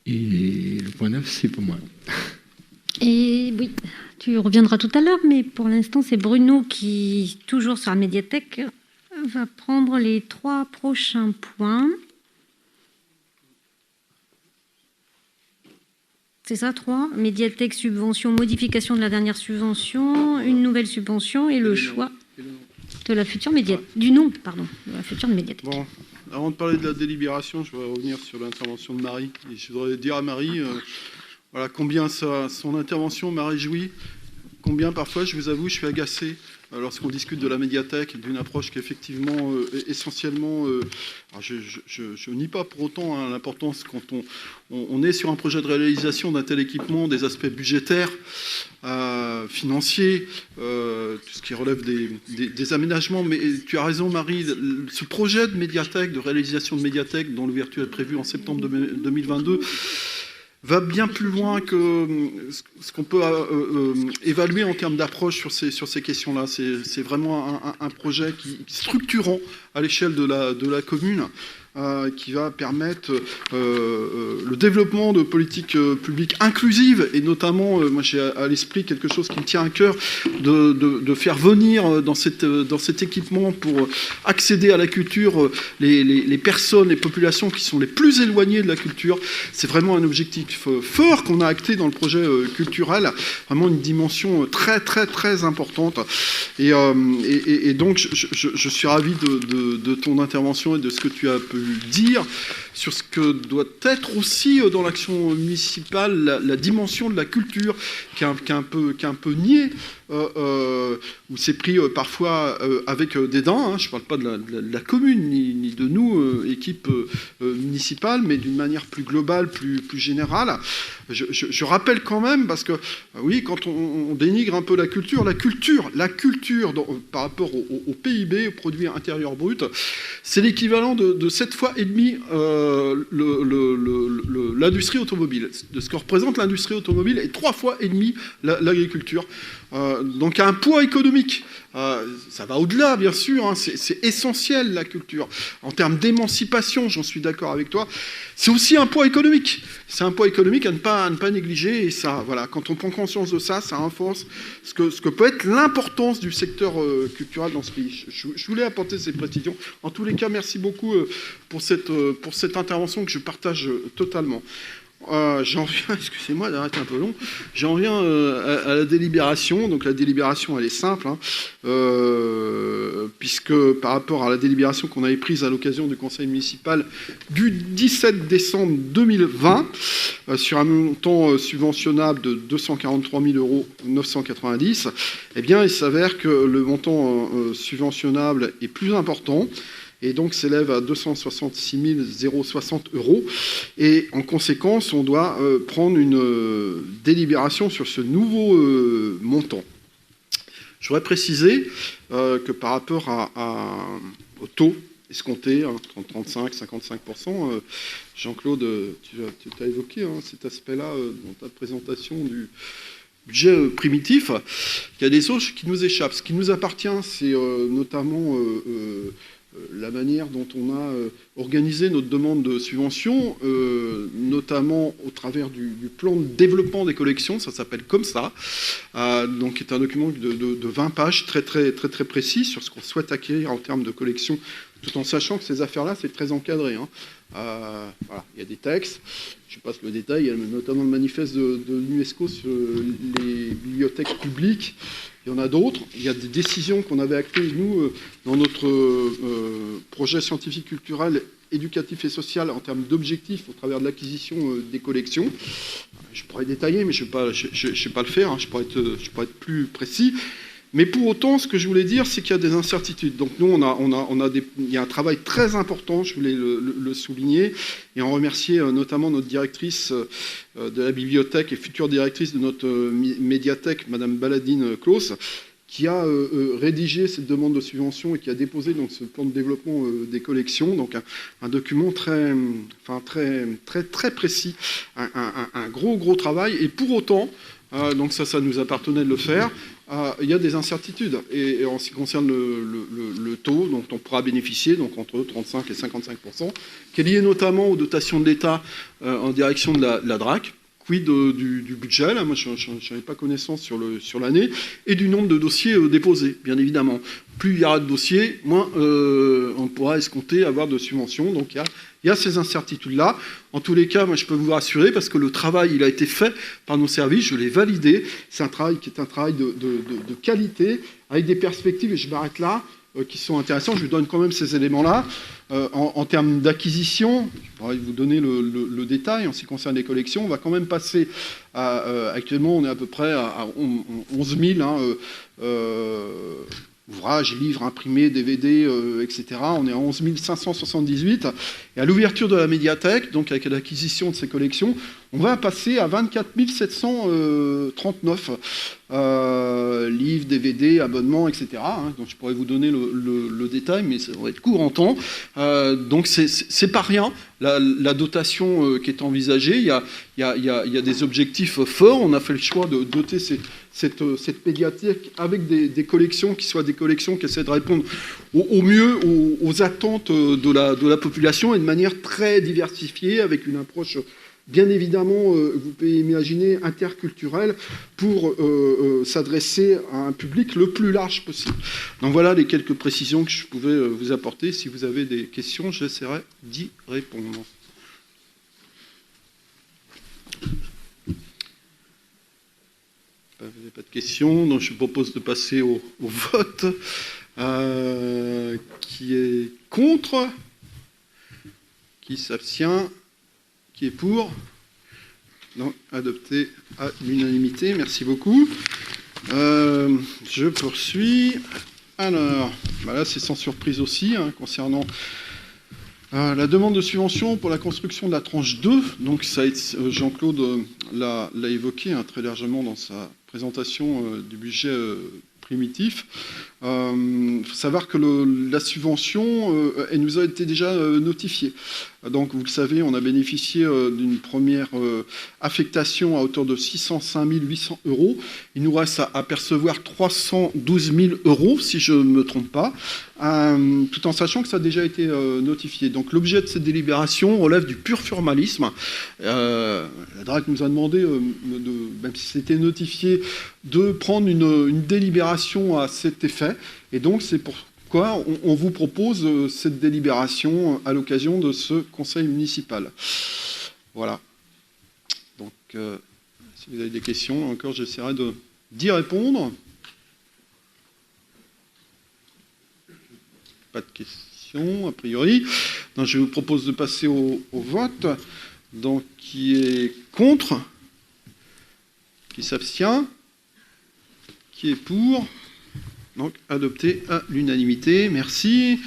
Et le point 9, c'est pour moi. Et oui, tu reviendras tout à l'heure, mais pour l'instant, c'est Bruno qui, toujours sur la médiathèque, va prendre les 3 prochains points. C'est ça, 3. Médiathèque, subvention, modification de la dernière subvention, une nouvelle subvention et le choix de la future médiathèque. Du nom, pardon, de la future médiathèque. Bon, avant de parler de la délibération, je voudrais revenir sur l'intervention de Marie. Et je voudrais dire à Marie voilà, combien son intervention m'a réjoui, combien parfois, je vous avoue, je suis agacé lorsqu'on discute de la médiathèque, d'une approche qui effectivement essentiellement... je nie pas pour autant l'importance quand on est sur un projet de réalisation d'un tel équipement, des aspects budgétaires, financiers, tout ce qui relève des aménagements. Mais tu as raison, Marie, ce projet de médiathèque, de réalisation de médiathèque, dont l'ouverture est prévue en septembre 2022, va bien plus loin que ce qu'on peut évaluer en termes d'approche sur ces questions-là. C'est vraiment un projet structurant à l'échelle de la commune, qui va permettre le développement de politiques publiques inclusives, et notamment, moi j'ai à l'esprit quelque chose qui me tient à cœur, de faire venir dans cet équipement pour accéder à la culture les personnes, les populations qui sont les plus éloignées de la culture. C'est vraiment un objectif fort qu'on a acté dans le projet culturel, vraiment une dimension très très très importante. Et donc je suis ravi de ton intervention et de ce que tu as pu dire sur ce que doit être aussi dans l'action municipale la dimension de la culture qui est un peu niée, où c'est pris parfois avec dédain. Je ne parle pas de la commune ni de nous, équipe municipale, mais d'une manière plus globale, plus générale. Je rappelle quand même, parce que oui, quand on dénigre un peu la culture par rapport au PIB, au produit intérieur brut, c'est l'équivalent de 7 fois et demi l'industrie automobile, de ce que représente l'industrie automobile, et 3 fois et demi l'agriculture. Donc un poids économique. Ça va au-delà, bien sûr, c'est essentiel, la culture. En termes d'émancipation, j'en suis d'accord avec toi, c'est aussi un poids économique. C'est un poids économique à ne pas négliger, et ça, voilà, quand on prend conscience de ça, ça renforce ce que peut être l'importance du secteur culturel dans ce pays. Je voulais apporter ces précisions. En tous les cas, merci beaucoup pour cette intervention que je partage totalement. J'en viens, excusez-moi d'arrêter un peu long, j'en viens à la délibération. Donc la délibération, elle est simple, puisque par rapport à la délibération qu'on avait prise à l'occasion du conseil municipal du 17 décembre 2020, sur un montant subventionnable de 243 990 €, eh bien, il s'avère que le montant subventionnable est plus important, et donc s'élève à 266 060 €. Et en conséquence, on doit prendre une délibération sur ce nouveau montant. Je voudrais préciser que par rapport au taux escompté, 35, 55%, Jean-Claude, tu as évoqué cet aspect-là dans ta présentation du budget primitif. Il y a des choses qui nous échappent. Ce qui nous appartient, c'est notamment... la manière dont on a organisé notre demande de subvention, notamment au travers du plan de développement des collections, ça s'appelle comme ça, donc qui est un document de 20 pages très, très, très, très précis sur ce qu'on souhaite acquérir en termes de collection, tout en sachant que ces affaires-là, c'est très encadré. Voilà, il y a des textes, je passe le détail, il y a notamment le manifeste de l'UNESCO sur les bibliothèques publiques. Il y en a d'autres. Il y a des décisions qu'on avait actées, nous, dans notre projet scientifique, culturel, éducatif et social, en termes d'objectifs au travers de l'acquisition des collections. Je pourrais détailler, mais je ne sais pas le faire. Je pourrais être plus précis. Mais pour autant, ce que je voulais dire, c'est qu'il y a des incertitudes. Donc nous, il y a un travail très important, je voulais le souligner, et en remercier notamment notre directrice de la bibliothèque et future directrice de notre médiathèque, Madame Baladine-Claus, qui a rédigé cette demande de subvention et qui a déposé donc ce plan de développement des collections, donc un document très précis, un gros travail. Et pour autant, donc ça nous appartenait de le faire, il y a des incertitudes. Et en ce qui concerne le taux dont on pourra bénéficier, donc entre 35 et 55%, qui est lié notamment aux dotations de l'État en direction de la DRAC. Quid du budget, là, moi je n'avais pas connaissance sur l'année, et du nombre de dossiers déposés, bien évidemment. Plus il y aura de dossiers, moins on pourra escompter avoir de subventions. Donc il y a ces incertitudes-là. En tous les cas, moi je peux vous rassurer, parce que le travail il a été fait par nos services, je l'ai validé. C'est un travail qui est un travail de qualité, avec des perspectives, et je m'arrête là, qui sont intéressants. Je vous donne quand même ces éléments-là. En termes d'acquisition, je pourrais vous donner le détail en ce qui concerne les collections. On va quand même passer à... actuellement, on est à peu près à 11 000 ouvrages, livres imprimés, DVD, etc. On est à 11 578. Et à l'ouverture de la médiathèque, donc avec l'acquisition de ces collections, on va passer à 24 739 livres, DVD, abonnements, etc. Donc je pourrais vous donner le détail, mais ça va être court en temps. Donc c'est pas rien, la dotation qui est envisagée. Il y a des objectifs forts. On a fait le choix de doter cette médiathèque avec des collections qui soient des collections qui essaient de répondre au mieux aux attentes de la population, et de manière très diversifiée, avec une approche bien évidemment, vous pouvez imaginer, interculturelle, pour s'adresser à un public le plus large possible. Donc voilà les quelques précisions que je pouvais vous apporter. Si vous avez des questions, j'essaierai d'y répondre. Vous n'avez pas de questions, donc je vous propose de passer au vote. Qui est contre? Qui s'abstient? Qui est pour? Donc, adopté à l'unanimité. Merci beaucoup. Je poursuis. Alors, là, c'est sans surprise aussi, concernant la demande de subvention pour la construction de la tranche 2. Donc, Jean-Claude l'a évoqué très largement dans sa présentation du budget primitif. Il faut savoir que la subvention, elle nous a été déjà notifiée. Donc, vous le savez, on a bénéficié d'une première affectation à hauteur de 605 800 €. Il nous reste à percevoir 312 000 €, si je ne me trompe pas, tout en sachant que ça a déjà été notifié. Donc, l'objet de cette délibération relève du pur formalisme. La DRAC nous a demandé, même si c'était notifié, de prendre une délibération à cet effet. Et donc, c'est pourquoi on vous propose cette délibération à l'occasion de ce conseil municipal. Voilà. Donc, si vous avez des questions, encore, j'essaierai d'y répondre. Pas de questions, a priori. Donc, je vous propose de passer au vote. Donc, qui est contre? Qui s'abstient? Qui est pour? Donc, adopté à l'unanimité. Merci.